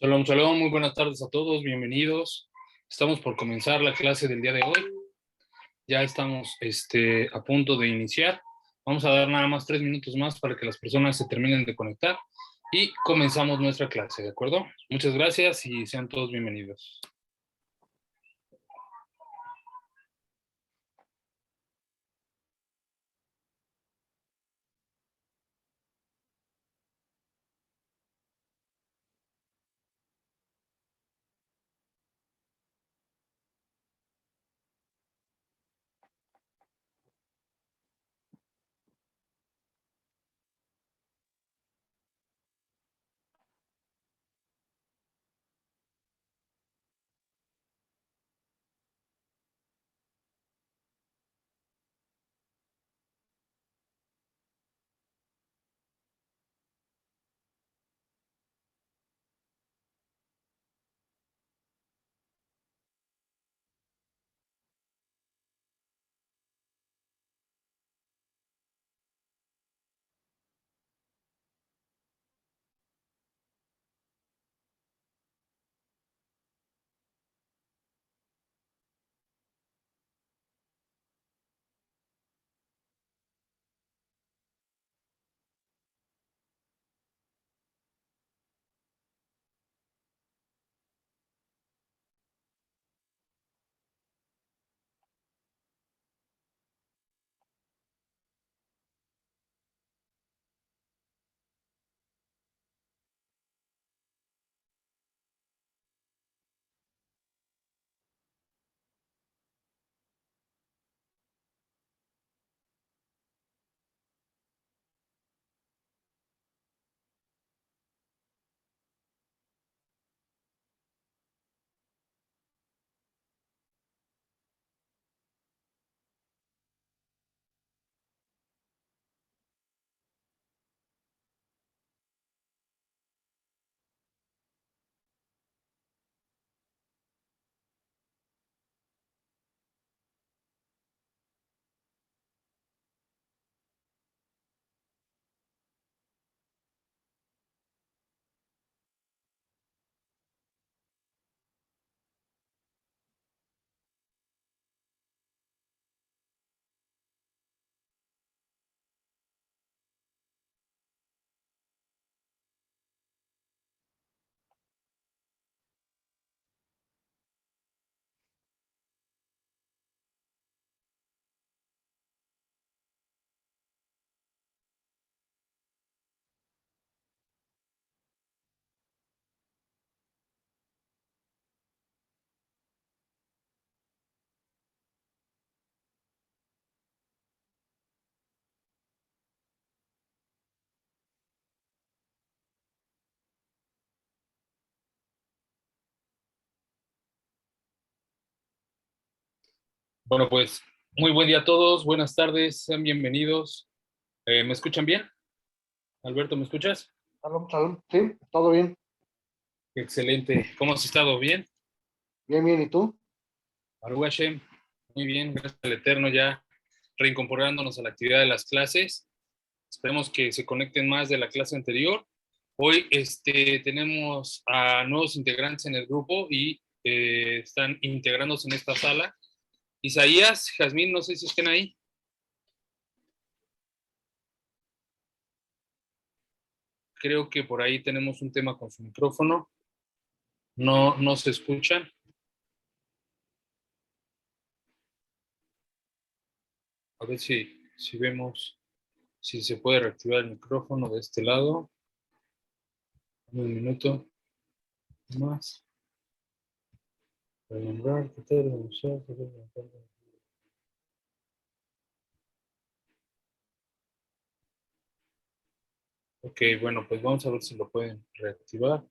Shalom, shalom, muy buenas tardes a todos, bienvenidos. Estamos por comenzar la clase del día de hoy. Ya estamos a punto de iniciar. Vamos a dar nada más 3 minutos más para que las personas se terminen de conectar y comenzamos nuestra clase, ¿de acuerdo? Muchas gracias y sean todos bienvenidos. Bueno, pues muy buen día a todos, buenas tardes, sean bienvenidos. ¿Me escuchan bien? Alberto, ¿me escuchas? Salón, salón, sí, todo bien, Excelente. ¿Cómo has estado? ¿Bien? bien, bien, ¿y tú? Baruch Hashem, muy bien, gracias al Eterno ya reincorporándonos a la actividad de las clases. Esperemos que se conecten más de la clase anterior. Hoy tenemos a nuevos integrantes en el grupo y están integrándose en esta sala. Isaías, Jazmín, no sé si estén ahí. Creo que por ahí tenemos un tema con su micrófono. No se escuchan. A ver si vemos si se puede reactivar el micrófono de este lado. Un minuto más. Ok, bueno, pues vamos a ver si lo pueden reactivar.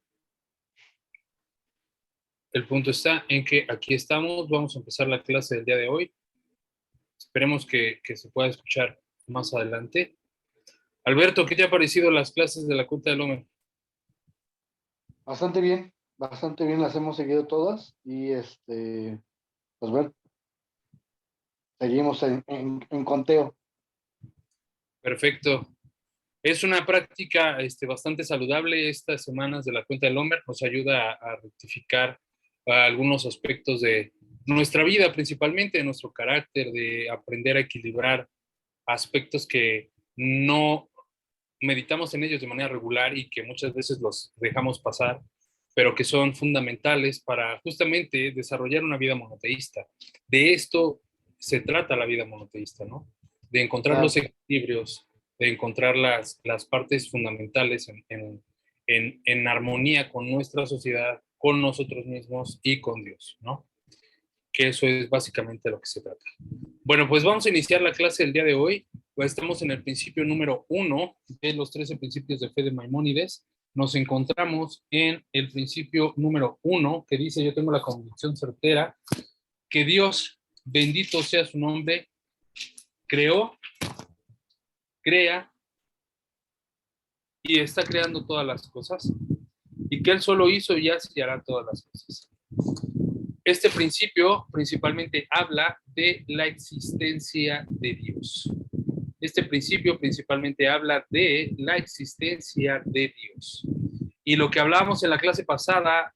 El punto está en que aquí estamos, vamos a empezar la clase del día de hoy. Esperemos que se pueda escuchar más adelante. Alberto, ¿qué te ha parecido las clases de la Cuta del Hombre? Bastante bien, las hemos seguido todas y pues bueno, seguimos en conteo. Perfecto. Es una práctica bastante saludable. Estas semanas de la cuenta del Homer nos ayuda a rectificar algunos aspectos de nuestra vida, principalmente de nuestro carácter, de aprender a equilibrar aspectos que no meditamos en ellos de manera regular y que muchas veces los dejamos pasar, pero que son fundamentales para justamente desarrollar una vida monoteísta. De esto se trata la vida monoteísta, ¿no? De encontrar Claro. los equilibrios, de encontrar las partes fundamentales en armonía con nuestra sociedad, con nosotros mismos y con Dios, ¿no? Que eso es básicamente lo que se trata. Bueno, pues vamos a iniciar la clase del día de hoy. Pues estamos en el principio número 1 de los 13 principios de fe de Maimónides. Nos encontramos en el principio número 1 que dice: yo tengo la convicción certera que Dios, bendito sea su nombre, creó, crea y está creando todas las cosas, y que Él solo hizo y hace y hará todas las cosas. Este principio principalmente habla de la existencia de Dios. Este principio principalmente habla de la existencia de Dios. Y lo que hablábamos en la clase pasada,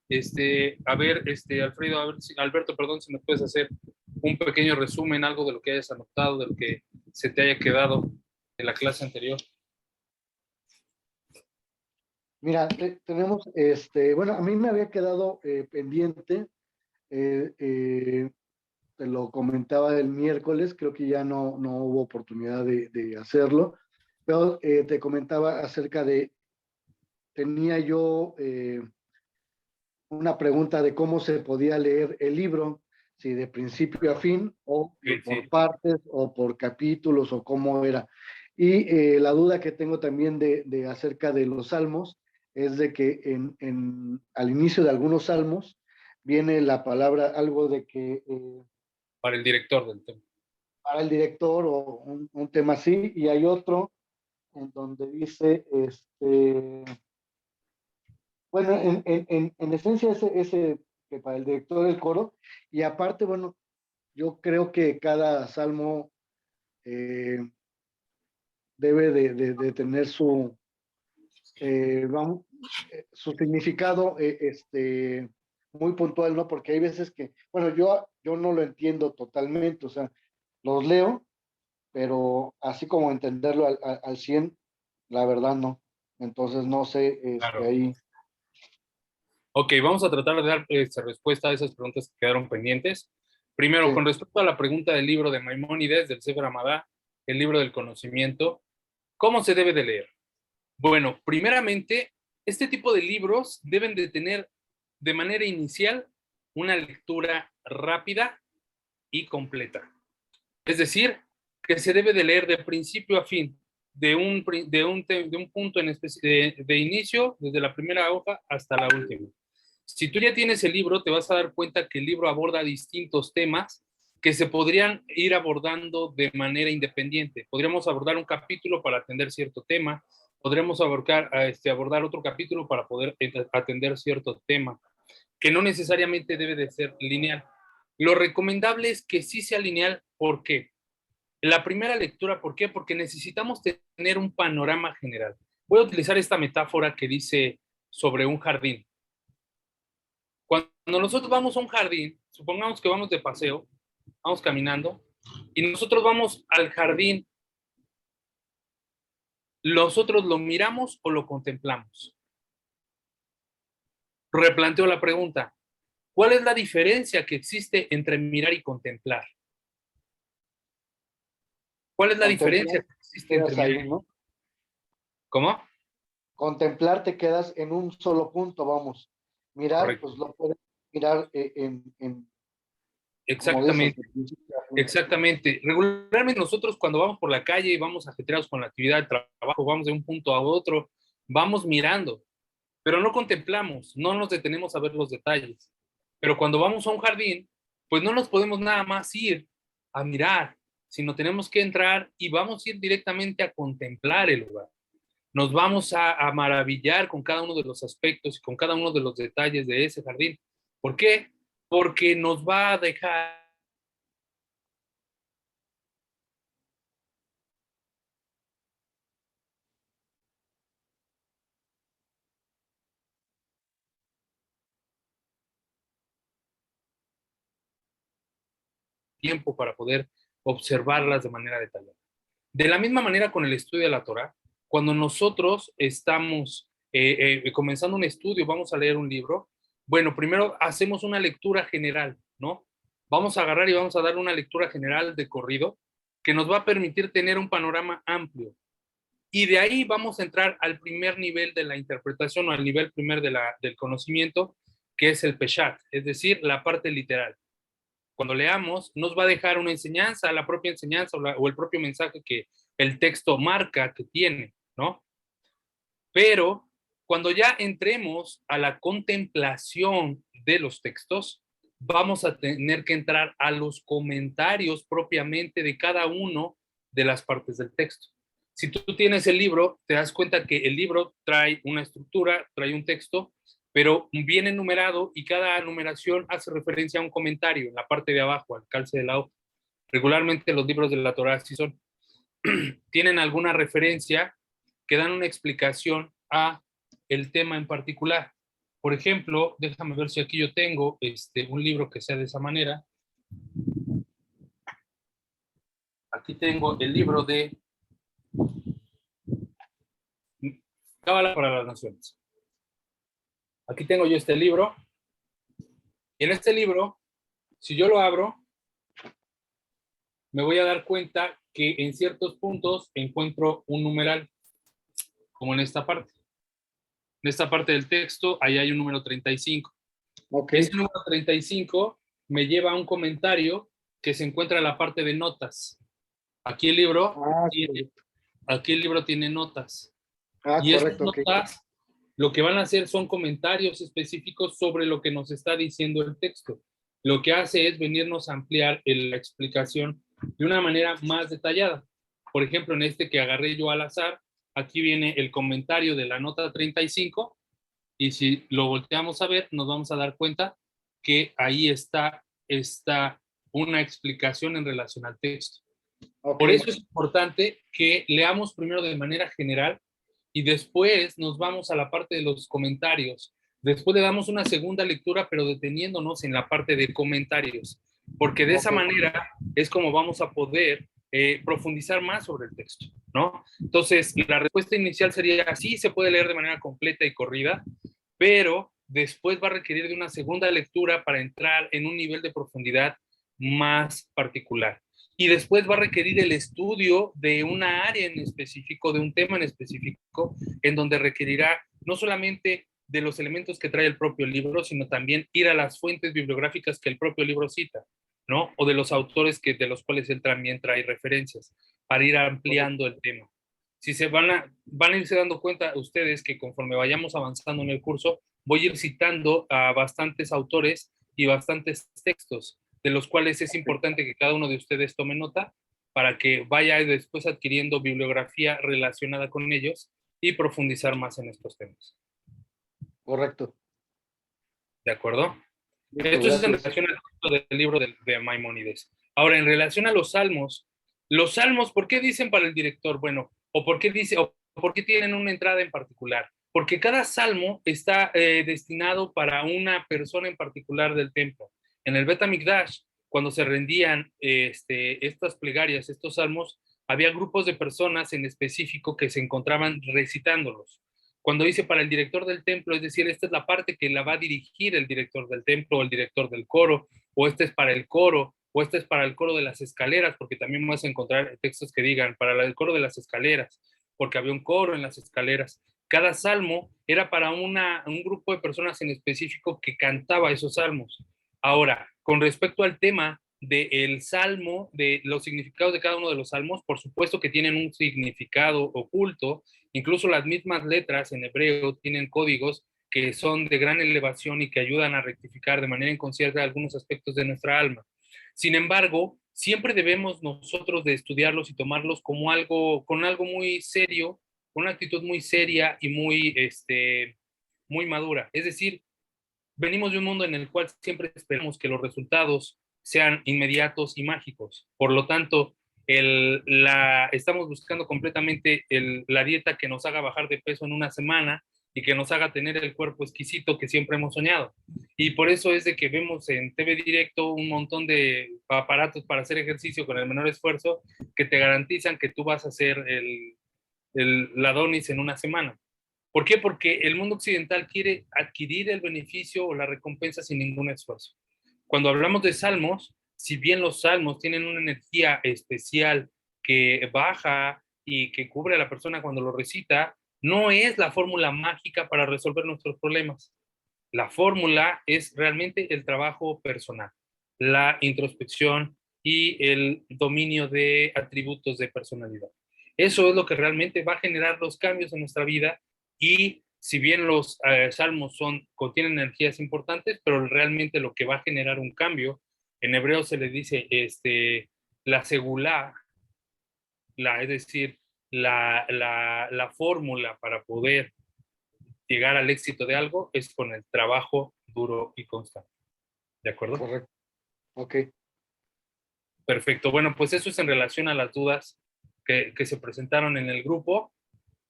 Alfredo, Alberto, perdón, si me puedes hacer un pequeño resumen, algo de lo que hayas anotado, de lo que se te haya quedado de la clase anterior. Mira, tenemos, bueno, a mí me había quedado pendiente, eh, eh, te lo comentaba el miércoles, creo que ya no hubo oportunidad de hacerlo, pero te comentaba acerca de, tenía yo una pregunta de cómo se podía leer el libro, si de principio a fin o Sí, por sí. partes o por capítulos o cómo era. Y la duda que tengo también de acerca de los salmos es de que al inicio de algunos salmos viene la palabra, algo de que Para el director del tema. para el director o un tema así, y hay otro en donde dice, bueno, en esencia ese que para el director del coro, y aparte, bueno, yo creo que cada salmo eh, debe de tener vamos, su significado muy puntual, ¿no? Porque hay veces que, bueno, yo no lo entiendo totalmente, o sea, los leo, pero así como entenderlo al 100, la verdad no. Entonces no sé, Claro. ahí. Ok, vamos a tratar de dar respuesta a esas preguntas que quedaron pendientes. Primero, Sí. con respecto a la pregunta del libro de Maimónides, del Sefer Hamadá, el libro del conocimiento, ¿cómo se debe de leer? Bueno, primeramente, este tipo de libros deben de tener de manera inicial una lectura rápida y completa. Es decir, que se debe de leer de principio a fin, de un punto de inicio, desde la primera hoja hasta la última. Si tú ya tienes el libro, te vas a dar cuenta que el libro aborda distintos temas que se podrían ir abordando de manera independiente. Podríamos abordar un capítulo para atender cierto tema, podríamos abordar otro capítulo para poder atender cierto tema, que no necesariamente debe de ser lineal. Lo recomendable es que sí sea lineal. ¿Por qué? La primera lectura, ¿por qué? Porque necesitamos tener un panorama general. Voy a utilizar esta metáfora que dice sobre un jardín. Cuando nosotros vamos a un jardín, supongamos que vamos de paseo, vamos caminando, y nosotros vamos al jardín, ¿nosotros lo miramos o lo contemplamos? Replanteo la pregunta. ¿Cuál es la diferencia que existe entre mirar y contemplar? ¿Cuál es la diferencia Contemplar, que existe entre quedas mirar ahí, y... ¿no? ¿Cómo? Contemplar te quedas en un solo punto, vamos. Mirar, Correcto. pues lo puedes mirar como de esos. Exactamente. Exactamente. Regularmente nosotros cuando vamos por la calle y vamos ajetreados con la actividad de trabajo, vamos de un punto a otro, vamos mirando, pero no contemplamos, no nos detenemos a ver los detalles. Pero cuando vamos a un jardín, pues no nos podemos nada más ir a mirar, sino tenemos que entrar y vamos a ir directamente a contemplar el lugar. Nos vamos a maravillar con cada uno de los aspectos y con cada uno de los detalles de ese jardín. ¿Por qué? Porque nos va a dejar tiempo para poder observarlas de manera detallada. De la misma manera con el estudio de la Torá, cuando nosotros estamos comenzando un estudio, vamos a leer un libro, bueno, primero hacemos una lectura general, ¿no? Vamos a agarrar y vamos a dar una lectura general de corrido que nos va a permitir tener un panorama amplio. Y de ahí vamos a entrar al primer nivel de la interpretación o al nivel primer del conocimiento, que es el Peshat, es decir, la parte literal. Cuando leamos, nos va a dejar una enseñanza, la propia enseñanza o el propio mensaje que el texto marca que tiene, ¿no? Pero cuando ya entremos a la contemplación de los textos, vamos a tener que entrar a los comentarios propiamente de cada uno de las partes del texto. Si tú tienes el libro, te das cuenta que el libro trae una estructura, trae un texto, pero viene numerado y cada numeración hace referencia a un comentario en la parte de abajo, al calce de la hoja. Regularmente los libros de la Torá sí son, tienen alguna referencia que dan una explicación a el tema en particular. Por ejemplo, déjame ver si aquí yo tengo un libro que sea de esa manera. Aquí tengo el libro de Cábala para las Naciones. Aquí tengo yo este libro. Y en este libro, si yo lo abro, me voy a dar cuenta que en ciertos puntos encuentro un numeral, como en esta parte. En esta parte del texto, ahí hay un número 35. Okay. Ese número 35 me lleva a un comentario que se encuentra en la parte de notas. Aquí el libro, tiene, aquí el libro tiene notas. Y esas notas lo que van a hacer son comentarios específicos sobre lo que nos está diciendo el texto. Lo que hace es venirnos a ampliar la explicación de una manera más detallada. Por ejemplo, en este que agarré yo al azar, aquí viene el comentario de la nota 35 y si lo volteamos a ver, nos vamos a dar cuenta que ahí está una explicación en relación al texto. Por eso es importante que leamos primero de manera general y después nos vamos a la parte de los comentarios. Después le damos una segunda lectura, pero deteniéndonos en la parte de comentarios, porque de esa manera es como vamos a poder profundizar más sobre el texto, ¿no? Entonces, la respuesta inicial sería, sí, se puede leer de manera completa y corrida, pero después va a requerir de una segunda lectura para entrar en un nivel de profundidad más particular. Y después va a requerir el estudio de una área en específico, de un tema en específico, en donde requerirá no solamente de los elementos que trae el propio libro, sino también ir a las fuentes bibliográficas que el propio libro cita, ¿no? O de los autores de los cuales él también trae referencias, para ir ampliando el tema. Si se van a irse dando cuenta ustedes que conforme vayamos avanzando en el curso, voy a ir citando a bastantes autores y bastantes textos, de los cuales es importante que cada uno de ustedes tome nota para que vaya después adquiriendo bibliografía relacionada con ellos y profundizar más en estos temas. Correcto. ¿De acuerdo? Listo, Esto es en gracias. relación al libro de Maimónides. Ahora, en relación a los salmos, ¿por qué dicen para el director? Bueno, o por qué tienen una entrada en particular. Porque cada salmo está destinado para una persona en particular del templo. En el Bet HaMikdash, cuando se rendían estas plegarias, estos salmos, había grupos de personas en específico que se encontraban recitándolos. Cuando dice para el director del templo, es decir, esta es la parte que la va a dirigir el director del templo o el director del coro, o este es para el coro, o este es para el coro de las escaleras, porque también vas a encontrar textos que digan para el coro de las escaleras, porque había un coro en las escaleras. Cada salmo era para un grupo de personas en específico que cantaba esos salmos. Ahora, con respecto al tema del salmo, de los significados de cada uno de los salmos, por supuesto que tienen un significado oculto. Incluso las mismas letras en hebreo tienen códigos que son de gran elevación y que ayudan a rectificar de manera inconsciente algunos aspectos de nuestra alma. Sin embargo, siempre debemos nosotros de estudiarlos y tomarlos como con algo muy serio, con una actitud muy seria y muy madura. Es decir, venimos de un mundo en el cual siempre esperamos que los resultados sean inmediatos y mágicos. Por lo tanto, estamos buscando completamente la dieta que nos haga bajar de peso en una semana y que nos haga tener el cuerpo exquisito que siempre hemos soñado. Y por eso es de que vemos en TV Directo un montón de aparatos para hacer ejercicio con el menor esfuerzo que te garantizan que tú vas a hacer la donis en una semana. ¿Por qué? Porque el mundo occidental quiere adquirir el beneficio o la recompensa sin ningún esfuerzo. Cuando hablamos de salmos, si bien los salmos tienen una energía especial que baja y que cubre a la persona cuando lo recita, no es la fórmula mágica para resolver nuestros problemas. La fórmula es realmente el trabajo personal, la introspección y el dominio de atributos de personalidad. Eso es lo que realmente va a generar los cambios en nuestra vida y si bien los salmos contienen energías importantes, pero realmente lo que va a generar un cambio, en hebreo se le dice la segulá, es decir, la fórmula para poder llegar al éxito de algo es con el trabajo duro y constante. ¿De acuerdo? Correcto. Ok. Perfecto. Bueno, pues eso es en relación a las dudas que se presentaron en el grupo.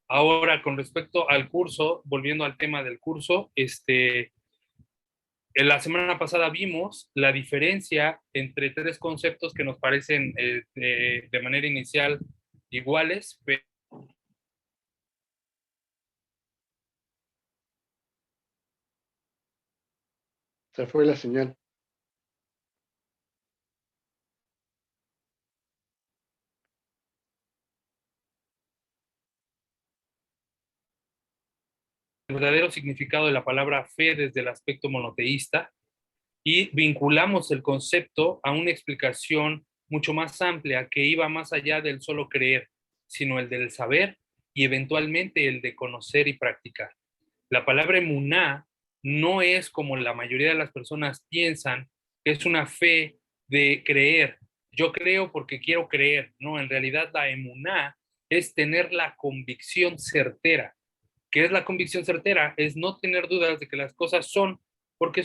Ahora, con respecto al curso, volviendo al tema del curso, en la semana pasada vimos la diferencia entre tres conceptos que nos parecen de manera inicial iguales, pero Se fue la señal. el verdadero significado de la palabra fe desde el aspecto monoteísta y vinculamos el concepto a una explicación mucho más amplia que iba más allá del solo creer, sino el del saber y eventualmente el de conocer y practicar. La palabra emuná no es como la mayoría de las personas piensan, que es una fe de creer. Yo creo porque quiero creer. No, en realidad la emuná es tener la convicción certera. ¿Qué es la convicción certera? Es no tener dudas de que las cosas son, porque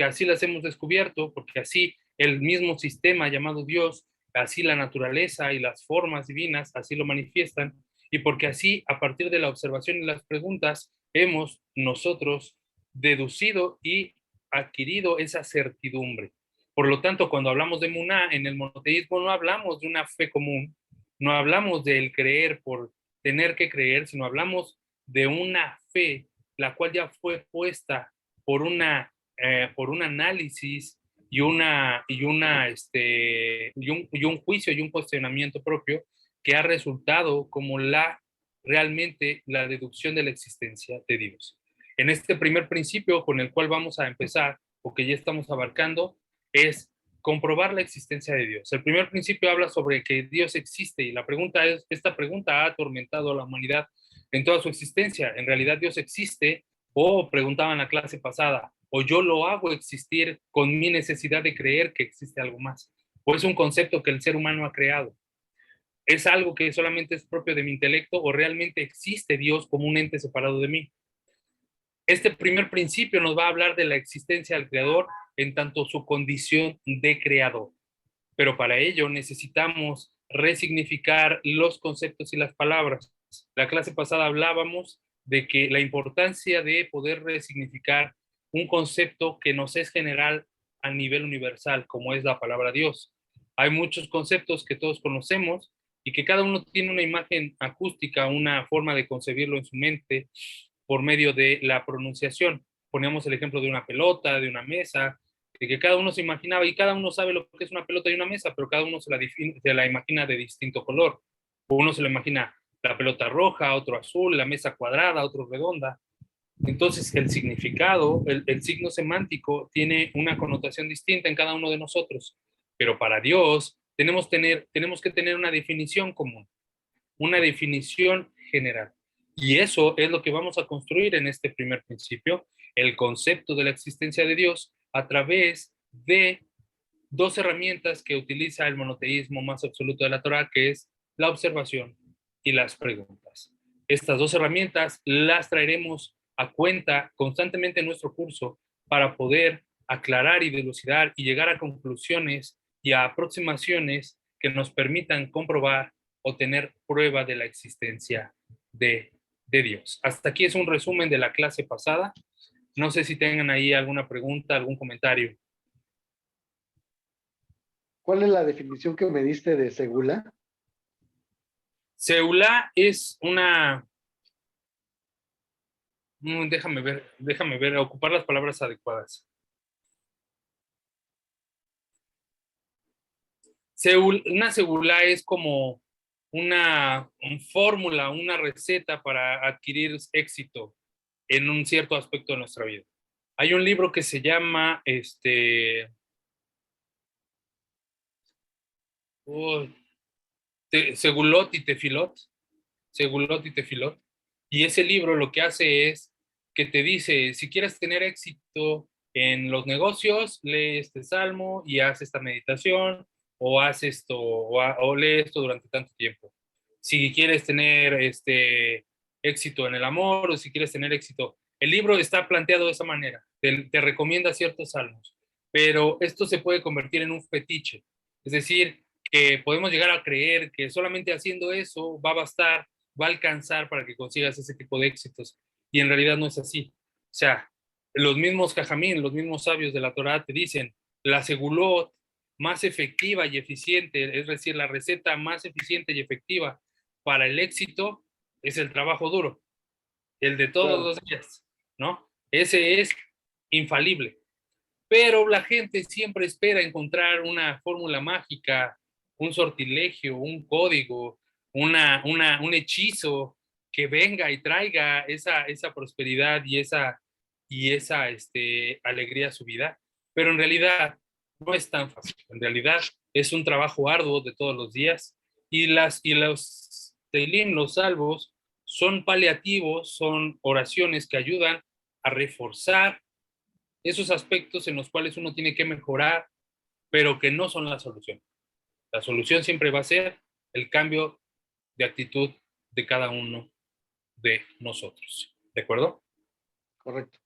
así las hemos descubierto, porque así el mismo sistema llamado Dios, así la naturaleza y las formas divinas así lo manifiestan, y porque así, a partir de la observación y las preguntas, hemos nosotros deducido y adquirido esa certidumbre. Por lo tanto, cuando hablamos de Muná, en el monoteísmo no hablamos de una fe común, no hablamos del creer por tener que creer, sino hablamos de una fe, la cual ya fue puesta por un análisis y un juicio y un cuestionamiento propio que ha resultado como realmente la deducción de la existencia de Dios. En este primer principio con el cual vamos a empezar, o que ya estamos abarcando, es comprobar la existencia de Dios. El primer principio habla sobre que Dios existe y esta pregunta ha atormentado a la humanidad en toda su existencia. En realidad Dios existe, o preguntaba en la clase pasada, o yo lo hago existir con mi necesidad de creer que existe algo más, o es un concepto que el ser humano ha creado. ¿Es algo que solamente es propio de mi intelecto o realmente existe Dios como un ente separado de mí? Este primer principio nos va a hablar de la existencia del Creador en tanto su condición de creador. Pero para ello necesitamos resignificar los conceptos y las palabras. La clase pasada hablábamos de que la importancia de poder resignificar un concepto que nos es general a nivel universal, como es la palabra Dios. Hay muchos conceptos que todos conocemos y que cada uno tiene una imagen acústica, una forma de concebirlo en su mente por medio de la pronunciación. Poníamos el ejemplo de una pelota, de una mesa, de que cada uno se imaginaba y cada uno sabe lo que es una pelota y una mesa, pero cada uno se la imagina de distinto color. Uno se lo imagina la pelota roja, otro azul, la mesa cuadrada, otro redonda. Entonces, el significado, el signo semántico tiene una connotación distinta en cada uno de nosotros, pero para Dios tenemos que tener una definición común, una definición general. Y eso es lo que vamos a construir en este primer principio, el concepto de la existencia de Dios a través de dos herramientas que utiliza el monoteísmo más absoluto de la Torah, que es la observación y las preguntas. Estas dos herramientas las traeremos a cuenta constantemente en nuestro curso para poder aclarar y dilucidar y llegar a conclusiones y a aproximaciones que nos permitan comprobar o tener prueba de la existencia de Dios. Hasta aquí es un resumen de la clase pasada. No sé si tengan ahí alguna pregunta, algún comentario. ¿Cuál es la definición que me diste de segula? Seula es una, déjame ver, ocupar las palabras adecuadas. Una segula es como una fórmula, una receta para adquirir éxito en un cierto aspecto de nuestra vida. Hay un libro que se llama, oh, Segulot y Tefilot, Segulot y Tefilot, y ese libro lo que hace es que te dice, si quieres tener éxito en los negocios, lee este salmo y haz esta meditación, o haz esto, o lee esto durante tanto tiempo. Si quieres tener éxito en el amor, o si quieres tener éxito, el libro está planteado de esa manera, te recomienda ciertos salmos, pero esto se puede convertir en un fetiche, es decir, que podemos llegar a creer que solamente haciendo eso va a bastar, va a alcanzar para que consigas ese tipo de éxitos. Y en realidad no es así. O sea, los mismos Jajamín, los mismos sabios de la Torah te dicen, la segulot más efectiva y eficiente, es decir, la receta más eficiente y efectiva para el éxito es el trabajo duro, el de todos Claro, los días, ¿no? Ese es infalible. Pero la gente siempre espera encontrar una fórmula mágica, un sortilegio, un código, un hechizo que venga y traiga esa prosperidad y esa alegría a su vida. Pero en realidad no es tan fácil. En realidad es un trabajo arduo de todos los días y los teilim, los salvos, son paliativos, son oraciones que ayudan a reforzar esos aspectos en los cuales uno tiene que mejorar, pero que no son la solución. La solución siempre va a ser el cambio de actitud de cada uno de nosotros. ¿De acuerdo? correcto.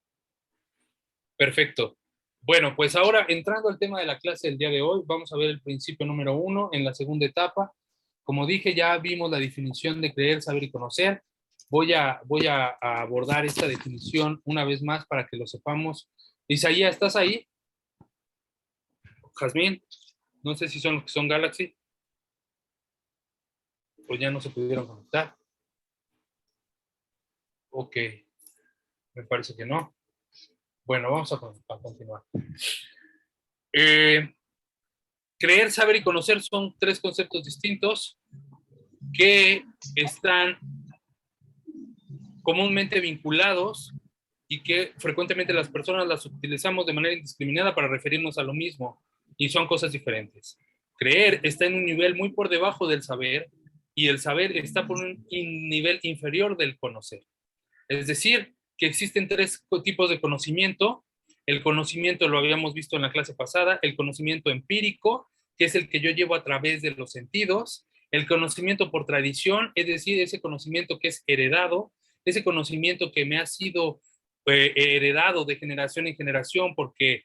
Perfecto. Bueno, pues ahora entrando al tema de la clase del día de hoy, vamos a ver el principio número 1 en la segunda etapa. Como dije, ya vimos la definición de creer, saber y conocer. Voy a abordar esta definición una vez más para que lo sepamos. Isaías, ¿estás ahí? Jazmín, no sé si son los que son Galaxy o ya no se pudieron conectar. Ok, me parece que no. Bueno, vamos a continuar. Eh, Creer, saber y conocer son tres conceptos distintos que están comúnmente vinculados y que frecuentemente las personas las utilizamos de manera indiscriminada para referirnos a lo mismo y son cosas diferentes. Creer está en un nivel muy por debajo del saber y el saber está por un nivel inferior del conocer. Es decir, que existen tres tipos de conocimiento. El conocimiento lo habíamos visto en la clase pasada, el conocimiento empírico, que es el que yo llevo a través de los sentidos, el conocimiento por tradición, es decir, ese conocimiento que es heredado, ese conocimiento que me ha sido heredado de generación en generación porque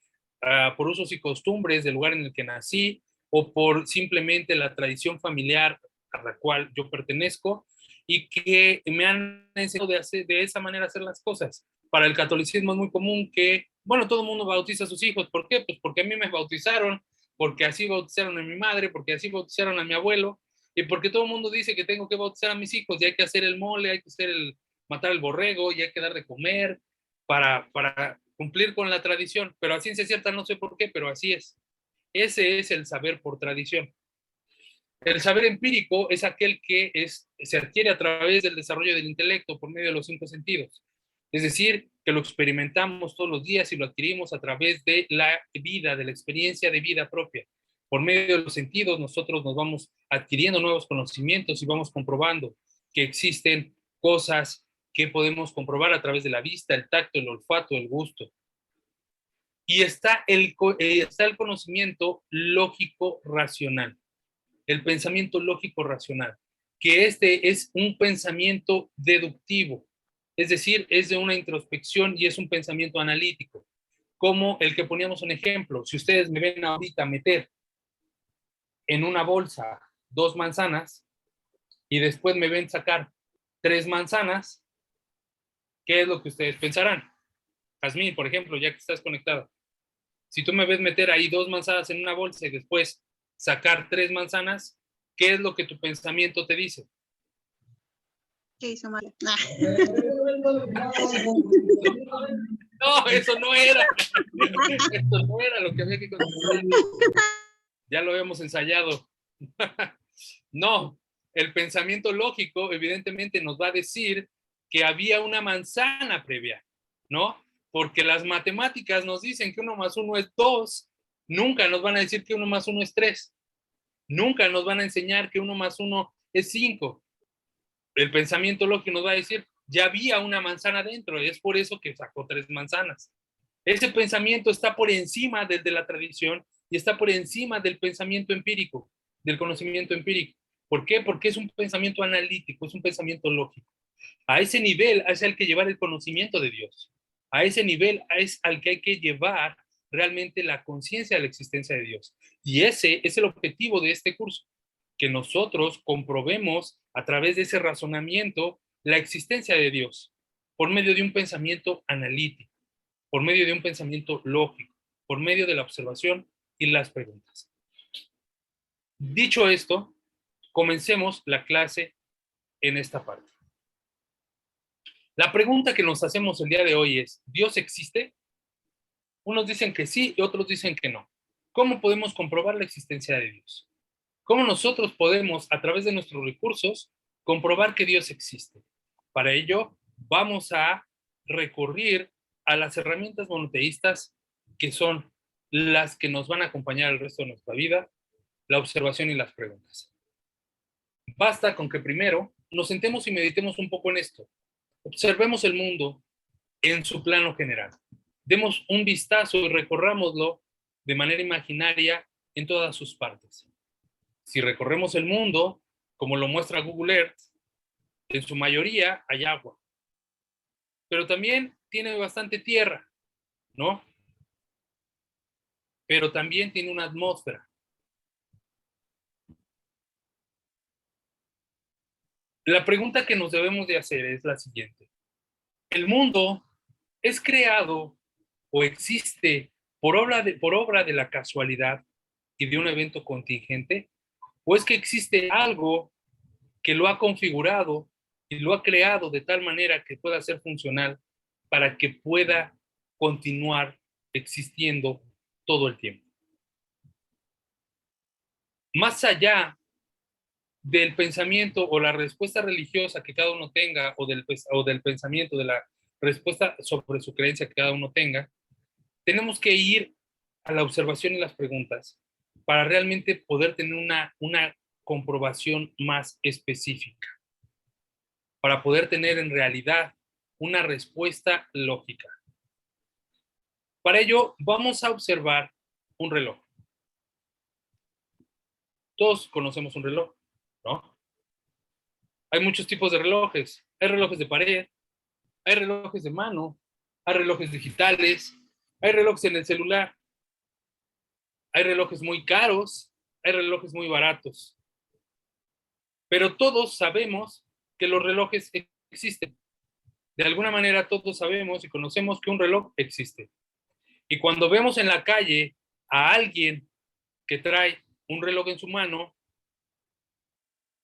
por usos y costumbres del lugar en el que nací o por simplemente la tradición familiar a la cual yo pertenezco y que me han enseñado de esa manera hacer las cosas. Para el catolicismo es muy común que, bueno, todo el mundo bautiza a sus hijos. ¿Por qué? Pues porque a mí me bautizaron, porque así bautizaron a mi madre, porque así bautizaron a mi abuelo, y porque todo el mundo dice que tengo que bautizar a mis hijos, y hay que hacer el mole, hay que matar el borrego, y hay que dar de comer para cumplir con la tradición. Pero a ciencia cierta no sé por qué, pero así es. Ese es el saber por tradición. El saber empírico es aquel que se adquiere a través del desarrollo del intelecto por medio de los cinco sentidos. Es decir, que lo experimentamos todos los días y lo adquirimos a través de la vida, de la experiencia de vida propia. Por medio de los sentidos nosotros nos vamos adquiriendo nuevos conocimientos y vamos comprobando que existen cosas que podemos comprobar a través de la vista, el tacto, el olfato, el gusto. Y está el conocimiento lógico racional, el pensamiento lógico racional, que este es un pensamiento deductivo, es decir, es de una introspección y es un pensamiento analítico, como el que poníamos un ejemplo. Si ustedes me ven ahorita meter en una bolsa 2 manzanas y después me ven sacar 3 manzanas, ¿qué es lo que ustedes pensarán? Jazmín, por ejemplo, ya que estás conectada, si tú me ves meter ahí 2 manzanas en una bolsa y después sacar 3 manzanas, ¿qué es lo que tu pensamiento te dice? ¿Qué hizo mal? No, eso no era. Esto no era lo que había que contestar. Ya lo habíamos ensayado. No, el pensamiento lógico evidentemente nos va a decir que había una manzana previa, ¿no? Porque las matemáticas nos dicen que 1 más 1 es 2. Nunca nos van a decir que 1 más 1 es 3. Nunca nos van a enseñar que 1 más 1 es 5. El pensamiento lógico nos va a decir, ya había una manzana dentro, y es por eso que sacó 3 manzanas. Ese pensamiento está por encima del de la tradición y está por encima del pensamiento empírico, del conocimiento empírico. ¿Por qué? Porque es un pensamiento analítico, es un pensamiento lógico. A ese nivel es al que llevar el conocimiento de Dios. A ese nivel es al que hay que llevar realmente la conciencia de la existencia de Dios. Y ese es el objetivo de este curso, que nosotros comprobemos a través de ese razonamiento la existencia de Dios por medio de un pensamiento analítico, por medio de un pensamiento lógico, por medio de la observación y las preguntas. Dicho esto, comencemos la clase en esta parte. La pregunta que nos hacemos el día de hoy es, ¿Dios existe? Unos dicen que sí y otros dicen que no. ¿Cómo podemos comprobar la existencia de Dios? ¿Cómo nosotros podemos, a través de nuestros recursos, comprobar que Dios existe? Para ello, vamos a recurrir a las herramientas monoteístas que son las que nos van a acompañar el resto de nuestra vida, la observación y las preguntas. Basta con que primero nos sentemos y meditemos un poco en esto. Observemos el mundo en su plano general. Demos un vistazo y recorrámoslo de manera imaginaria en todas sus partes. Si recorremos el mundo, como lo muestra Google Earth, en su mayoría hay agua, pero también tiene bastante tierra, ¿no? Pero también tiene una atmósfera. La pregunta que nos debemos de hacer es la siguiente. ¿El mundo es creado o existe por obra de la casualidad y de un evento contingente? ¿O es que existe algo que lo ha configurado y lo ha creado de tal manera que pueda ser funcional para que pueda continuar existiendo todo el tiempo? Más allá del pensamiento o la respuesta religiosa que cada uno tenga o del pensamiento, de la respuesta sobre su creencia que cada uno tenga, tenemos que ir a la observación y las preguntas para realmente poder tener una comprobación más específica, para poder tener en realidad una respuesta lógica. Para ello, vamos a observar un reloj. Todos conocemos un reloj, ¿no? Hay muchos tipos de relojes. Hay relojes de pared, hay relojes de mano, hay relojes digitales, hay relojes en el celular, hay relojes muy caros, hay relojes muy baratos. Pero todos sabemos que los relojes existen. De alguna manera todos sabemos y conocemos que un reloj existe. Y cuando vemos en la calle a alguien que trae un reloj en su mano,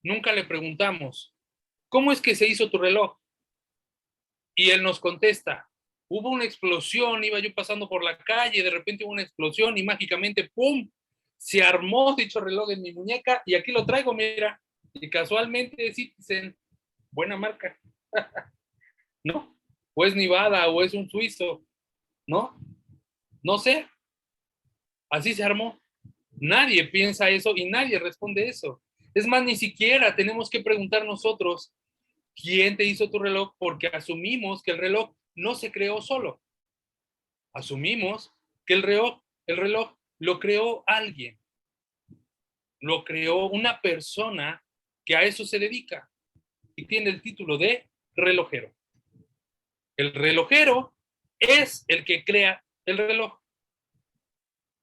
nunca le preguntamos, ¿cómo es que se hizo tu reloj? Y él nos contesta, hubo una explosión, iba yo pasando por la calle, de repente hubo una explosión y mágicamente, ¡pum!, se armó dicho reloj en mi muñeca y aquí lo traigo, mira, y casualmente es Citizen, buena marca, ¿no? O es Nevada o es un suizo, ¿no? No sé, así se armó. Nadie piensa eso y nadie responde eso. Es más, ni siquiera tenemos que preguntar nosotros quién te hizo tu reloj, porque asumimos que el reloj no se creó solo. Asumimos que el reloj lo creó alguien, lo creó una persona que a eso se dedica y tiene el título de relojero. El relojero es el que crea el reloj.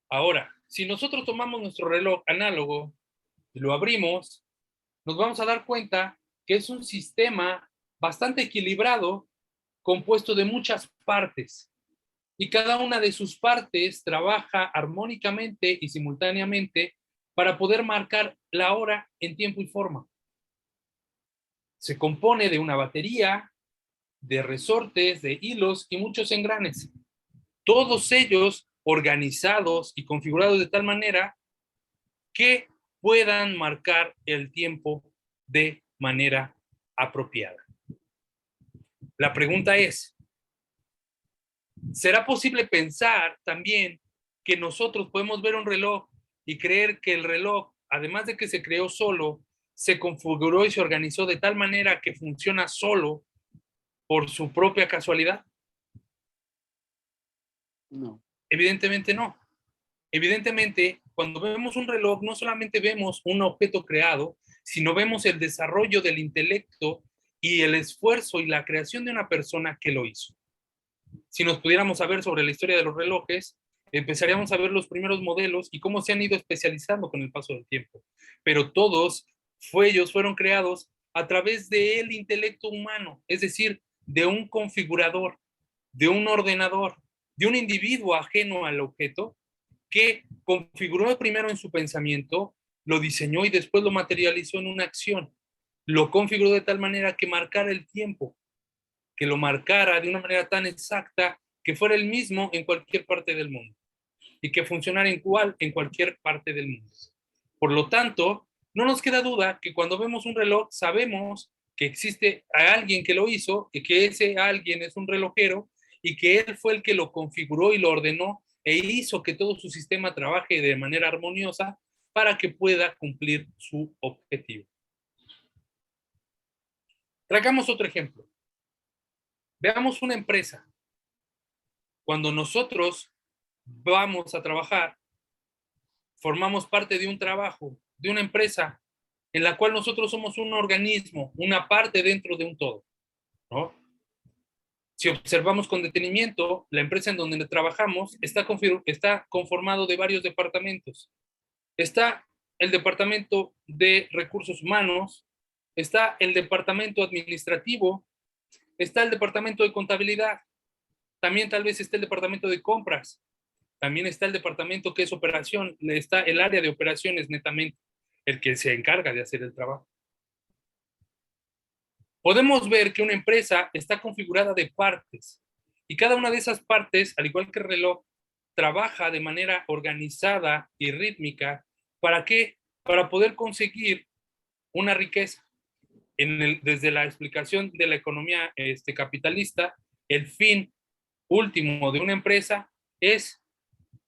Ahora, si nosotros tomamos nuestro reloj análogo y lo abrimos, nos vamos a dar cuenta que es un sistema bastante equilibrado, compuesto de muchas partes. y cada una de sus partes trabaja armónicamente y simultáneamente para poder marcar la hora en tiempo y forma. Se compone de una batería, de resortes, de hilos y muchos engranes. Todos ellos organizados y configurados de tal manera que puedan marcar el tiempo de manera apropiada. La pregunta es, ¿será posible pensar también que nosotros podemos ver un reloj y creer que el reloj, además de que se creó solo, se configuró y se organizó de tal manera que funciona solo por su propia casualidad? No. Evidentemente no. Evidentemente, cuando vemos un reloj, no solamente vemos un objeto creado, sino vemos el desarrollo del intelecto y el esfuerzo y la creación de una persona que lo hizo. Si nos pudiéramos saber sobre la historia de los relojes, empezaríamos a ver los primeros modelos y cómo se han ido especializando con el paso del tiempo. Pero todos ellos fueron creados a través del intelecto humano, es decir, de un configurador, de un ordenador, de un individuo ajeno al objeto que configuró primero en su pensamiento, lo diseñó y después lo materializó en una acción. Lo configuró de tal manera que marcara el tiempo, que lo marcara de una manera tan exacta que fuera el mismo en cualquier parte del mundo y que funcionara igual en cualquier parte del mundo. Por lo tanto, no nos queda duda que cuando vemos un reloj sabemos que existe alguien que lo hizo y que ese alguien es un relojero y que él fue el que lo configuró y lo ordenó e hizo que todo su sistema trabaje de manera armoniosa para que pueda cumplir su objetivo. Tragamos otro ejemplo. Veamos una empresa. Cuando nosotros vamos a trabajar, formamos parte de un trabajo, de una empresa en la cual nosotros somos un organismo, una parte dentro de un todo, ¿no? Si observamos con detenimiento, la empresa en donde trabajamos está conformado de varios departamentos. Está el departamento de recursos humanos, está el departamento administrativo, está el departamento de contabilidad, también tal vez está el departamento de compras, también está el departamento que es operación, está el área de operaciones netamente, el que se encarga de hacer el trabajo. Podemos ver que una empresa está configurada de partes y cada una de esas partes, al igual que el reloj, trabaja de manera organizada y rítmica. ¿Para qué? Para poder conseguir una riqueza. Desde la explicación de la economía capitalista, el fin último de una empresa es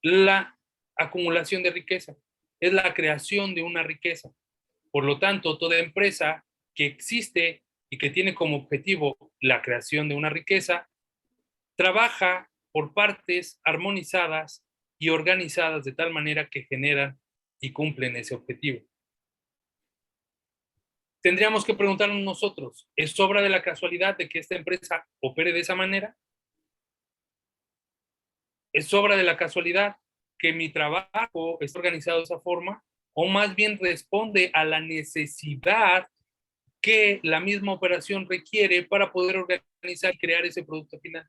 la acumulación de riqueza, es la creación de una riqueza. Por lo tanto, toda empresa que existe y que tiene como objetivo la creación de una riqueza, trabaja por partes armonizadas y organizadas de tal manera que generan y cumplen ese objetivo. Tendríamos que preguntarnos nosotros, ¿es obra de la casualidad de que esta empresa opere de esa manera? ¿Es obra de la casualidad que mi trabajo esté organizado de esa forma? ¿O más bien responde a la necesidad que la misma operación requiere para poder organizar y crear ese producto final?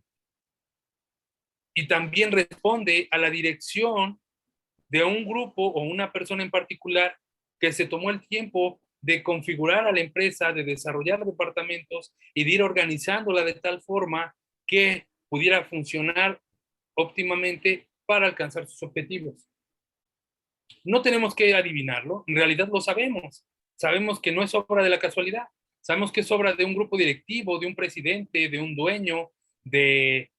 Y también responde a la dirección de un grupo o una persona en particular que se tomó el tiempo de configurar a la empresa, de desarrollar departamentos y de ir organizándola de tal forma que pudiera funcionar óptimamente para alcanzar sus objetivos. No tenemos que adivinarlo, en realidad lo sabemos. Sabemos que no es obra de la casualidad, sabemos que es obra de un grupo directivo, de un presidente, de un dueño, de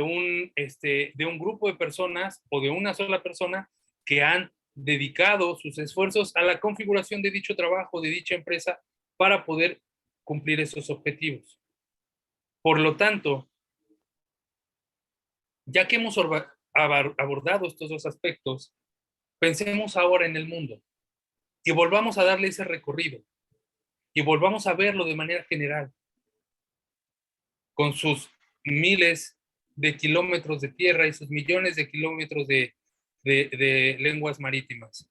un grupo de personas o de una sola persona que han dedicado sus esfuerzos a la configuración de dicho trabajo, de dicha empresa, para poder cumplir esos objetivos. Por lo tanto, ya que hemos abordado estos dos aspectos, pensemos ahora en el mundo y volvamos a darle ese recorrido y volvamos a verlo de manera general, con sus miles de kilómetros de tierra y sus millones de kilómetros de lenguas marítimas,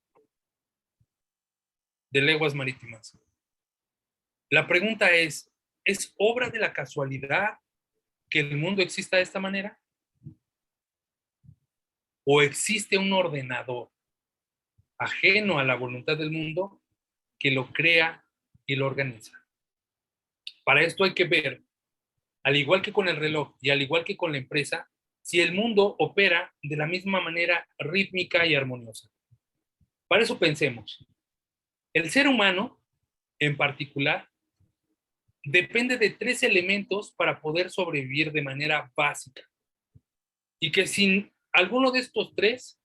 La pregunta ¿es obra de la casualidad que el mundo exista de esta manera? o existe un ordenador ajeno a la voluntad del mundo que lo crea y lo organiza. Para esto hay que ver, al igual que con el reloj y al igual que con la empresa, si el mundo opera de la misma manera rítmica y armoniosa. Para eso pensemos, el ser humano en particular depende de 3 elementos para poder sobrevivir de manera básica y que sin alguno de estos 3,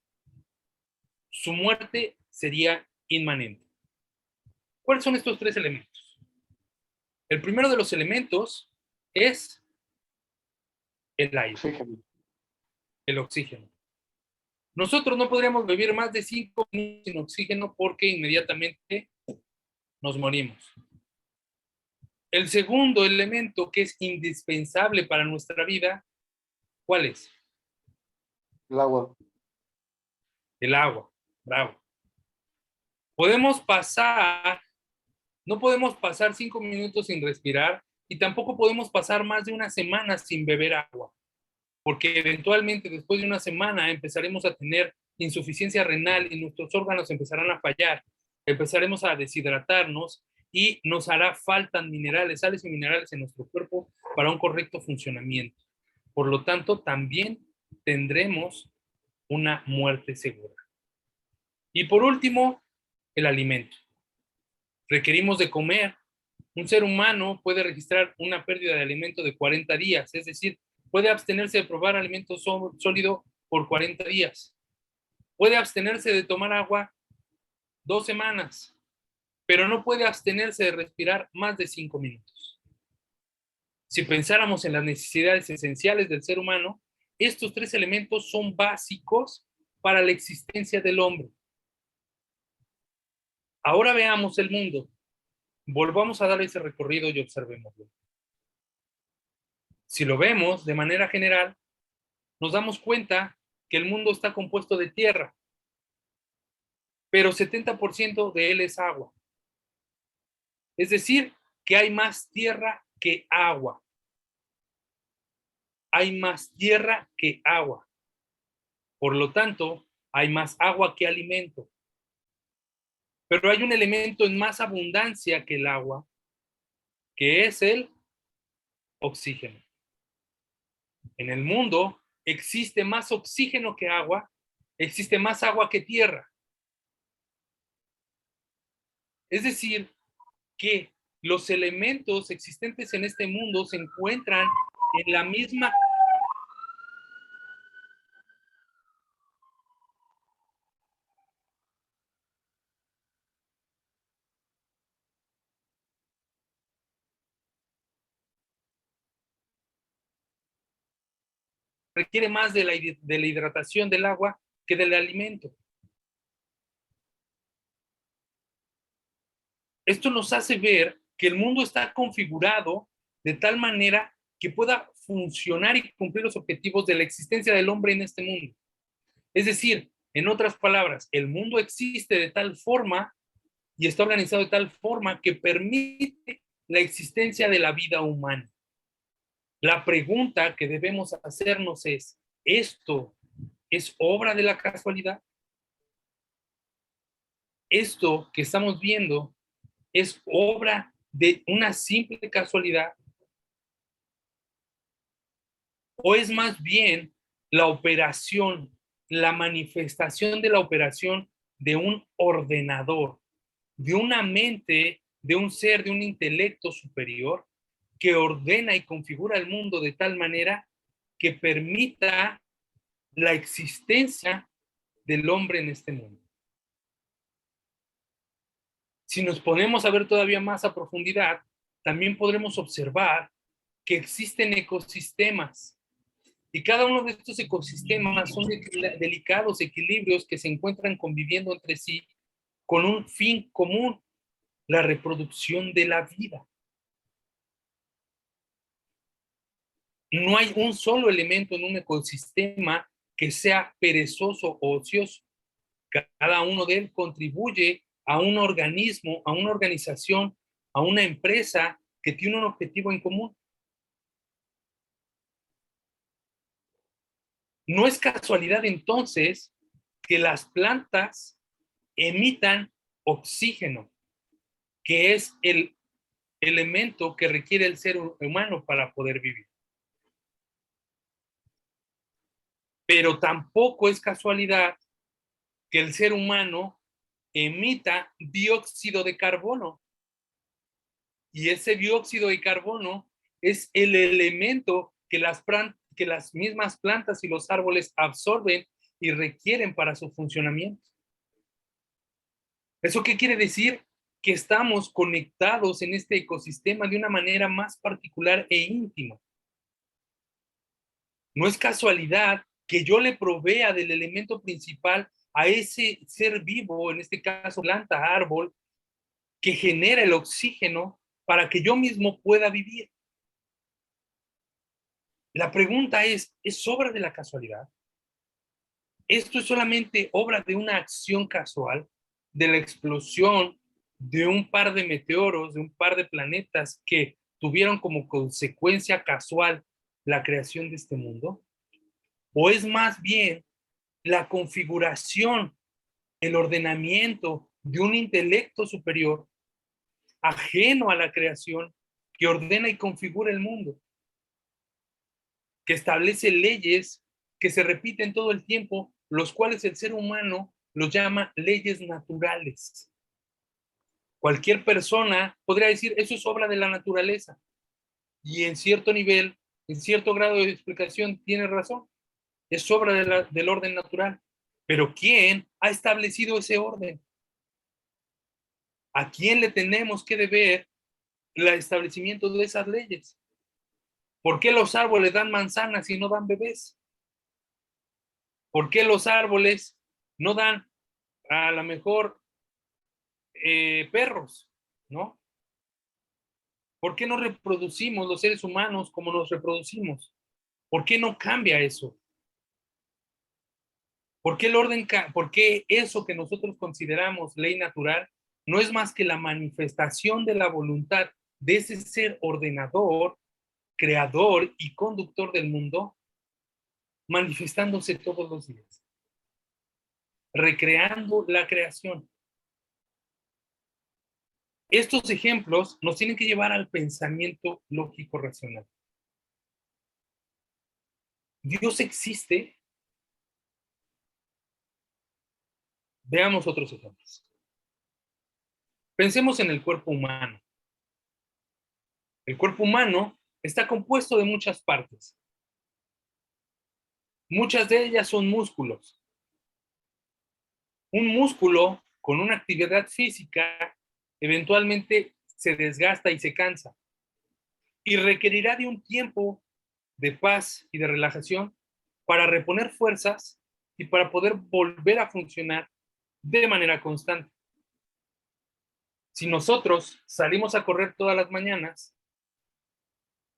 su muerte sería inmanente. ¿Cuáles son estos 3 elementos? El primero de los elementos es el aire, Oxígeno. el oxígeno. Nosotros no podríamos vivir más de 5 minutos sin oxígeno porque inmediatamente nos morimos. El segundo elemento que es indispensable para nuestra vida, ¿cuál es? El agua. El agua. Bravo. Podemos pasar, no podemos pasar 5 minutos sin respirar y tampoco podemos pasar más de una semana sin beber agua, porque eventualmente después de una semana empezaremos a tener insuficiencia renal y nuestros órganos empezarán a fallar, empezaremos a deshidratarnos y nos hará falta minerales, sales y minerales en nuestro cuerpo para un correcto funcionamiento. Por lo tanto, también tendremos una muerte segura. Y por último, el alimento. Requerimos de comer. Un ser humano puede registrar una pérdida de alimento de 40 días, es decir, puede abstenerse de probar alimento sólido por 40 días. Puede abstenerse de tomar agua 2 semanas, pero no puede abstenerse de respirar más de 5 minutos. Si pensáramos en las necesidades esenciales del ser humano, estos 3 elementos son básicos para la existencia del hombre. Ahora veamos el mundo. Volvamos a dar ese recorrido y observémoslo. Si lo vemos de manera general, nos damos cuenta que el mundo está compuesto de tierra, pero 70% de él es agua. Es decir, que hay más tierra que agua. Hay más tierra que agua. Por lo tanto, hay más agua que alimento. Pero hay un elemento en más abundancia que el agua, que es el oxígeno. En el mundo existe más oxígeno que agua, existe más agua que tierra. Es decir, que los elementos existentes en este mundo se encuentran en la misma. Requiere más de la hidratación del agua que del alimento. Esto nos hace ver que el mundo está configurado de tal manera que pueda funcionar y cumplir los objetivos de la existencia del hombre en este mundo. Es decir, en otras palabras, el mundo existe de tal forma y está organizado de tal forma que permite la existencia de la vida humana. La pregunta que debemos hacernos es, ¿esto es obra de la casualidad? ¿Esto que estamos viendo es obra de una simple casualidad? ¿O es más bien la operación, la manifestación de la operación de un ordenador, de una mente, de un ser, de un intelecto superior que ordena y configura el mundo de tal manera que permita la existencia del hombre en este mundo? Si nos ponemos a ver todavía más a profundidad, también podremos observar que existen ecosistemas y cada uno de estos ecosistemas son delicados equilibrios que se encuentran conviviendo entre sí con un fin común, la reproducción de la vida. No hay un solo elemento en un ecosistema que sea perezoso o ocioso. Cada uno de él contribuye a un organismo, a una organización, a una empresa que tiene un objetivo en común. No es casualidad entonces que las plantas emitan oxígeno, que es el elemento que requiere el ser humano para poder vivir. Pero tampoco es casualidad que el ser humano emita dióxido de carbono. Y ese dióxido de carbono es el elemento que las mismas plantas y los árboles absorben y requieren para su funcionamiento. ¿Eso qué quiere decir? Que estamos conectados en este ecosistema de una manera más particular e íntima. No es casualidad que yo le provea del elemento principal a ese ser vivo, en este caso planta, árbol, que genera el oxígeno para que yo mismo pueda vivir. La pregunta ¿es obra de la casualidad? ¿Esto es solamente obra de una acción casual, de la explosión de un par de meteoros, de un par de planetas que tuvieron como consecuencia casual la creación de este mundo? ¿O es más bien la configuración, el ordenamiento de un intelecto superior ajeno a la creación que ordena y configura el mundo, que establece leyes que se repiten todo el tiempo, los cuales el ser humano los llama leyes naturales? Cualquier persona podría decir, eso es obra de la naturaleza, y en cierto nivel, en cierto grado de explicación, tiene razón, es obra del orden natural. Pero ¿quién ha establecido ese orden? ¿A quién le tenemos que deber el establecimiento de esas leyes? ¿Por qué los árboles dan manzanas y no dan bebés? ¿Por qué los árboles no dan a lo mejor perros? ¿No? ¿Por qué no reproducimos los seres humanos como nos reproducimos? ¿Por qué no cambia eso? ¿Por qué el orden, por qué eso que nosotros consideramos ley natural no es más que la manifestación de la voluntad de ese ser ordenador, creador y conductor del mundo, manifestándose todos los días, recreando la creación? Estos ejemplos nos tienen que llevar al pensamiento lógico racional. ¿Dios existe? Veamos otros ejemplos. Pensemos en el cuerpo humano. El cuerpo humano está compuesto de muchas partes. Muchas de ellas son músculos. Un músculo con una actividad física eventualmente se desgasta y se cansa y requerirá de un tiempo de paz y de relajación para reponer fuerzas y para poder volver a funcionar de manera constante. Si nosotros salimos a correr todas las mañanas,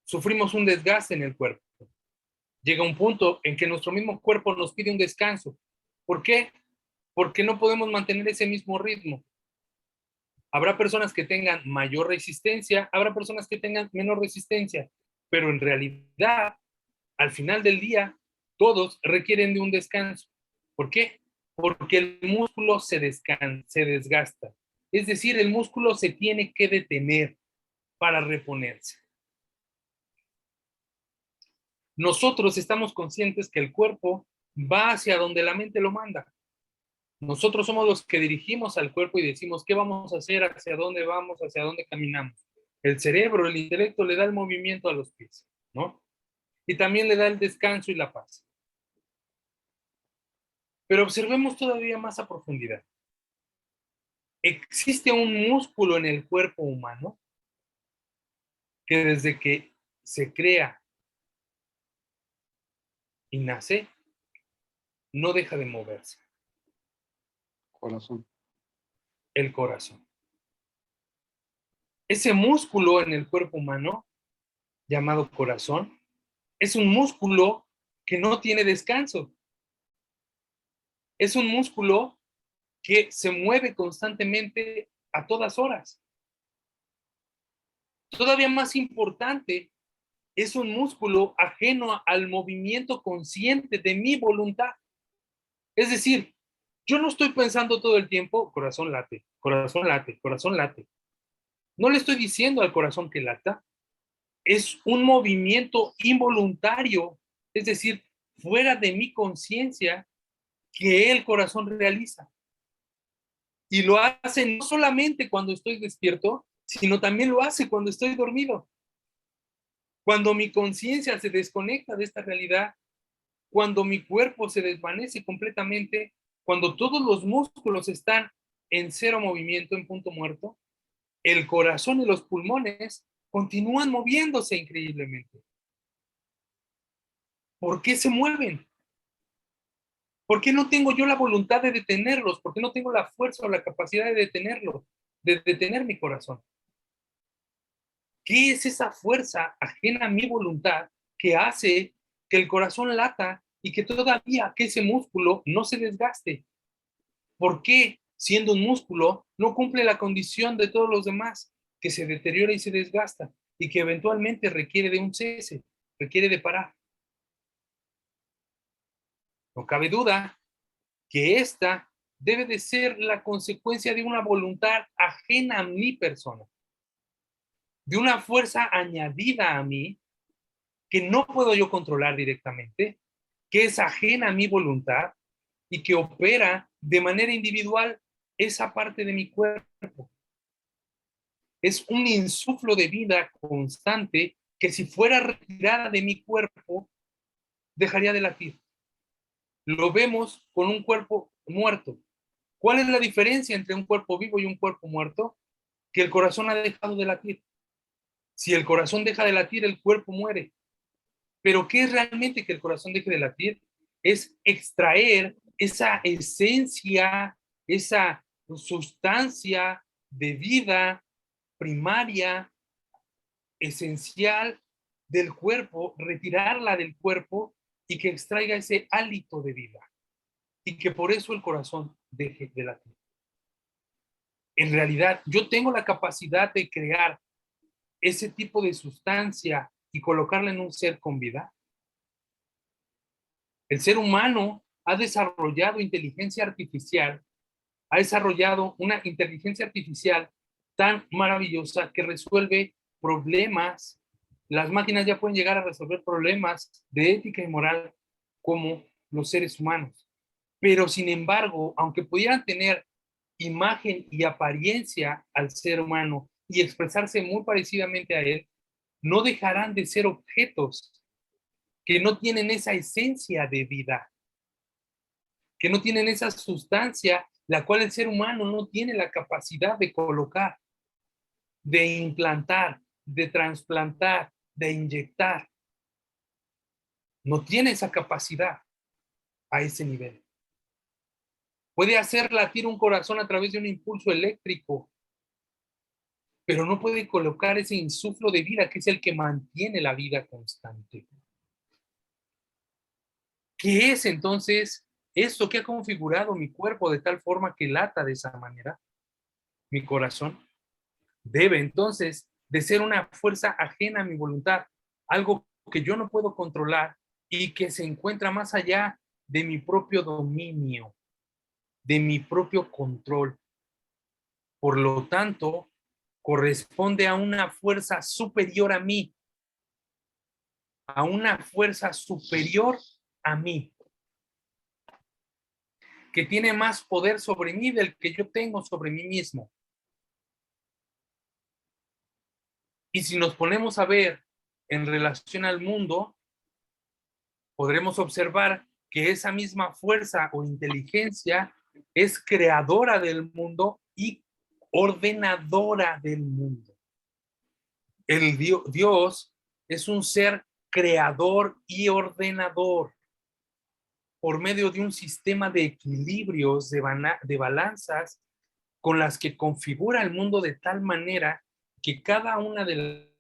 sufrimos un desgaste en el cuerpo. Llega un punto en que nuestro mismo cuerpo nos pide un descanso. ¿Por qué? Porque no podemos mantener ese mismo ritmo. Habrá personas que tengan mayor resistencia, habrá personas que tengan menor resistencia, pero en realidad, al final del día, todos requieren de un descanso. ¿Por qué? Porque el músculo se desgasta. Es decir, el músculo se tiene que detener para reponerse. Nosotros estamos conscientes que el cuerpo va hacia donde la mente lo manda. Nosotros somos los que dirigimos al cuerpo y decimos qué vamos a hacer, hacia dónde vamos, hacia dónde caminamos. El cerebro, el intelecto le da el movimiento a los pies, ¿no? Y también le da el descanso y la paz. Pero observemos todavía más a profundidad. Existe un músculo en el cuerpo humano que desde que se crea y nace, no deja de moverse. Corazón. El corazón. Ese músculo en el cuerpo humano, llamado corazón, es un músculo que no tiene descanso. Es un músculo que se mueve constantemente a todas horas. Todavía más importante es un músculo ajeno al movimiento consciente de mi voluntad. Es decir, yo no estoy pensando todo el tiempo, corazón late, corazón late, corazón late. No le estoy diciendo al corazón que lata. Es un movimiento involuntario, es decir, fuera de mi conciencia, que el corazón realiza. Y lo hace no solamente cuando estoy despierto, sino también lo hace cuando estoy dormido. Cuando mi conciencia se desconecta de esta realidad, cuando mi cuerpo se desvanece completamente, cuando todos los músculos están en cero movimiento, en punto muerto, el corazón y los pulmones continúan moviéndose increíblemente. ¿Por qué se mueven? ¿Por qué no tengo yo la voluntad de detenerlos? ¿Por qué no tengo la fuerza o la capacidad de detenerlos, de detener mi corazón? ¿Qué es esa fuerza ajena a mi voluntad que hace que el corazón lata y que todavía que ese músculo no se desgaste? ¿Por qué, siendo un músculo, no cumple la condición de todos los demás, que se deteriora y se desgasta y que eventualmente requiere de un cese, requiere de parar? No cabe duda que esta debe de ser la consecuencia de una voluntad ajena a mi persona, de una fuerza añadida a mí que no puedo yo controlar directamente, que es ajena a mi voluntad y que opera de manera individual esa parte de mi cuerpo. Es un insuflo de vida constante que si fuera retirada de mi cuerpo, dejaría de latir. Lo vemos con un cuerpo muerto. ¿Cuál es la diferencia entre un cuerpo vivo y un cuerpo muerto? Que el corazón ha dejado de latir. Si el corazón deja de latir, el cuerpo muere. Pero ¿qué es realmente que el corazón deje de latir? Es extraer esa esencia, esa sustancia de vida primaria, esencial del cuerpo, retirarla del cuerpo y que extraiga ese hálito de vida. Y que por eso el corazón deje de latir. En realidad, yo tengo la capacidad de crear ese tipo de sustancia y colocarla en un ser con vida. El ser humano ha desarrollado inteligencia artificial, ha desarrollado una inteligencia artificial tan maravillosa que resuelve problemas. Las máquinas ya pueden llegar a resolver problemas de ética y moral como los seres humanos. Pero sin embargo, aunque pudieran tener imagen y apariencia al ser humano y expresarse muy parecidamente a él, no dejarán de ser objetos que no tienen esa esencia de vida, que no tienen esa sustancia, la cual el ser humano no tiene la capacidad de colocar, de implantar, de trasplantar, de inyectar. No tiene esa capacidad a ese nivel. Puede hacer latir un corazón a través de un impulso eléctrico, pero no puede colocar ese insuflo de vida que es el que mantiene la vida constante. ¿Qué es entonces esto que ha configurado mi cuerpo de tal forma que lata de esa manera? Mi corazón debe entonces de ser una fuerza ajena a mi voluntad, algo que yo no puedo controlar y que se encuentra más allá de mi propio dominio, de mi propio control. Por lo tanto, corresponde a una fuerza superior a mí, a una fuerza superior a mí, que tiene más poder sobre mí del que yo tengo sobre mí mismo. Y si nos ponemos a ver en relación al mundo, podremos observar que esa misma fuerza o inteligencia es creadora del mundo y ordenadora del mundo. El Dios es un ser creador y ordenador por medio de un sistema de equilibrios, de balanzas con las que configura el mundo de tal manera que cada una de las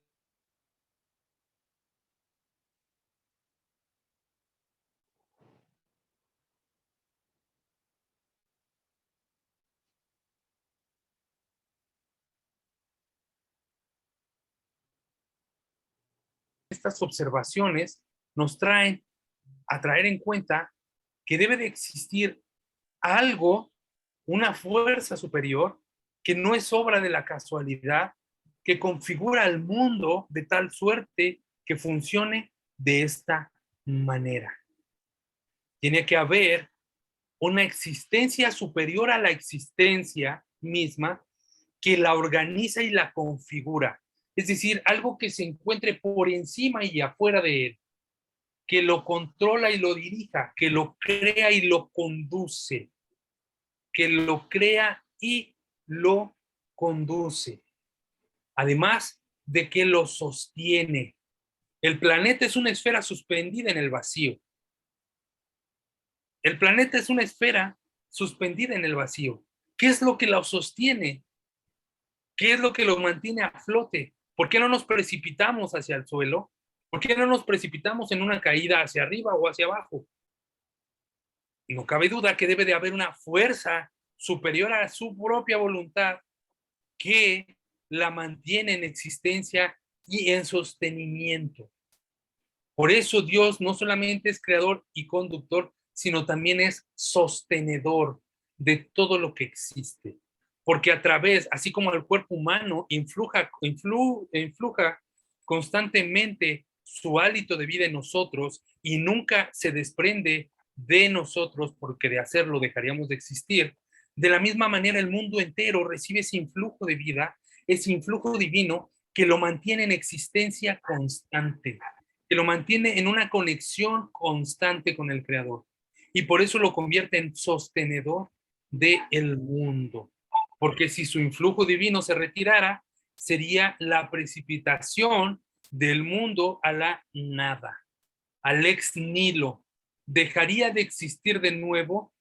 estas observaciones nos traen a traer en cuenta que debe de existir algo, una fuerza superior, que no es obra de la casualidad, que configura al mundo de tal suerte que funcione de esta manera. Tiene que haber una existencia superior a la existencia misma que la organiza y la configura. Es decir, algo que se encuentre por encima y afuera de él, que lo controla y lo dirija, que lo crea y lo conduce, que lo crea y lo conduce. Además de que lo sostiene. El planeta es una esfera suspendida en el vacío. El planeta es una esfera suspendida en el vacío. ¿Qué es lo que lo sostiene? ¿Qué es lo que lo mantiene a flote? ¿Por qué no nos precipitamos hacia el suelo? ¿Por qué no nos precipitamos en una caída hacia arriba o hacia abajo? Y no cabe duda que debe de haber una fuerza superior a su propia voluntad que la mantiene en existencia y en sostenimiento. Por eso Dios no solamente es creador y conductor, sino también es sostenedor de todo lo que existe. Porque a través, así como el cuerpo humano influja constantemente su hálito de vida en nosotros y nunca se desprende de nosotros, porque de hacerlo dejaríamos de existir, de la misma manera el mundo entero recibe ese influjo de vida, ese influjo divino que lo mantiene en existencia constante, que lo mantiene en una conexión constante con el Creador. Y por eso lo convierte en sostenedor del mundo. Porque si su influjo divino se retirara, sería la precipitación del mundo a la nada, al ex nihilo. Dejaría de existir de nuevo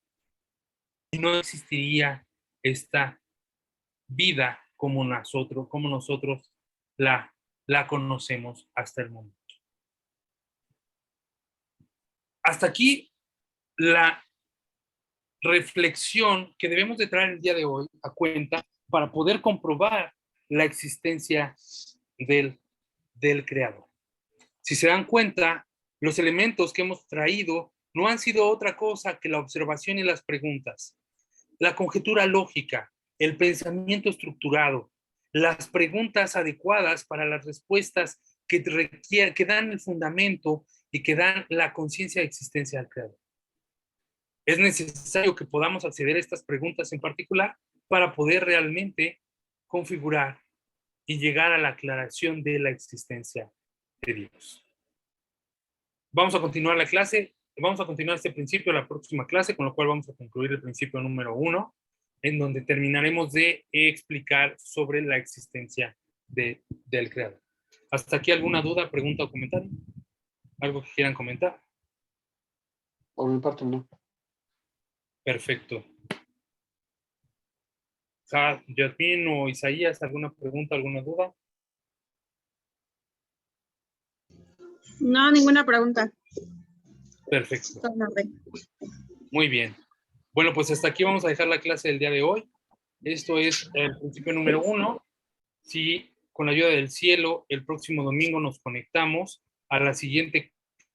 y no existiría esta vida como nosotros la conocemos hasta el momento. Hasta aquí la reflexión que debemos de traer el día de hoy a cuenta para poder comprobar la existencia del Creador. Si se dan cuenta, los elementos que hemos traído no han sido otra cosa que la observación y las preguntas, la conjetura lógica, el pensamiento estructurado, las preguntas adecuadas para las respuestas que dan el fundamento y que dan la conciencia de existencia del Creador. Es necesario que podamos acceder a estas preguntas en particular para poder realmente configurar y llegar a la aclaración de la existencia de Dios. Vamos a continuar la clase, vamos a continuar este principio en la próxima clase, con lo cual vamos a concluir el principio número 1, en donde terminaremos de explicar sobre la existencia del Creador. ¿Hasta aquí alguna duda, pregunta o comentario? ¿Algo que quieran comentar? Por mi parte, no. Perfecto. Yasmín o Isaías, ¿alguna pregunta, alguna duda? No, ninguna pregunta. Perfecto. Muy bien. Bueno, pues hasta aquí vamos a dejar la clase del día de hoy. Esto es el principio número 1. Si con la ayuda del cielo, el próximo domingo nos conectamos a la siguiente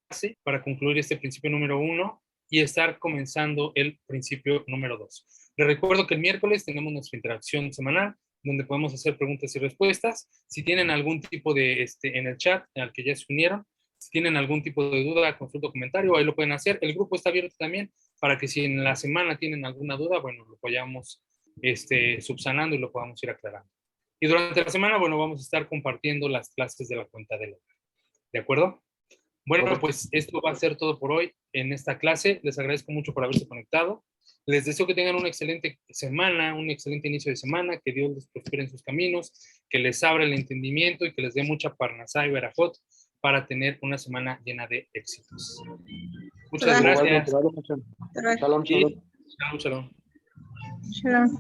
clase para concluir este principio número 1 y estar comenzando el principio número 2. Les recuerdo que el miércoles tenemos nuestra interacción semanal, donde podemos hacer preguntas y respuestas. Si tienen algún tipo de, en el chat al que ya se unieron, si tienen algún tipo de duda, consulta o comentario, ahí lo pueden hacer. El grupo está abierto también para que si en la semana tienen alguna duda, bueno, lo vayamos subsanando y lo podamos ir aclarando. Y durante la semana, bueno, vamos a estar compartiendo las clases de la cuenta de Lola. ¿De acuerdo? Bueno, pues esto va a ser todo por hoy en esta clase. Les agradezco mucho por haberse conectado. Les deseo que tengan una excelente semana, un excelente inicio de semana, que Dios les prospere en sus caminos, que les abra el entendimiento y que les dé mucha parnasá y verajot para tener una semana llena de éxitos. Muchas gracias. Shalom, shalom. Shalom, shalom. Shalom.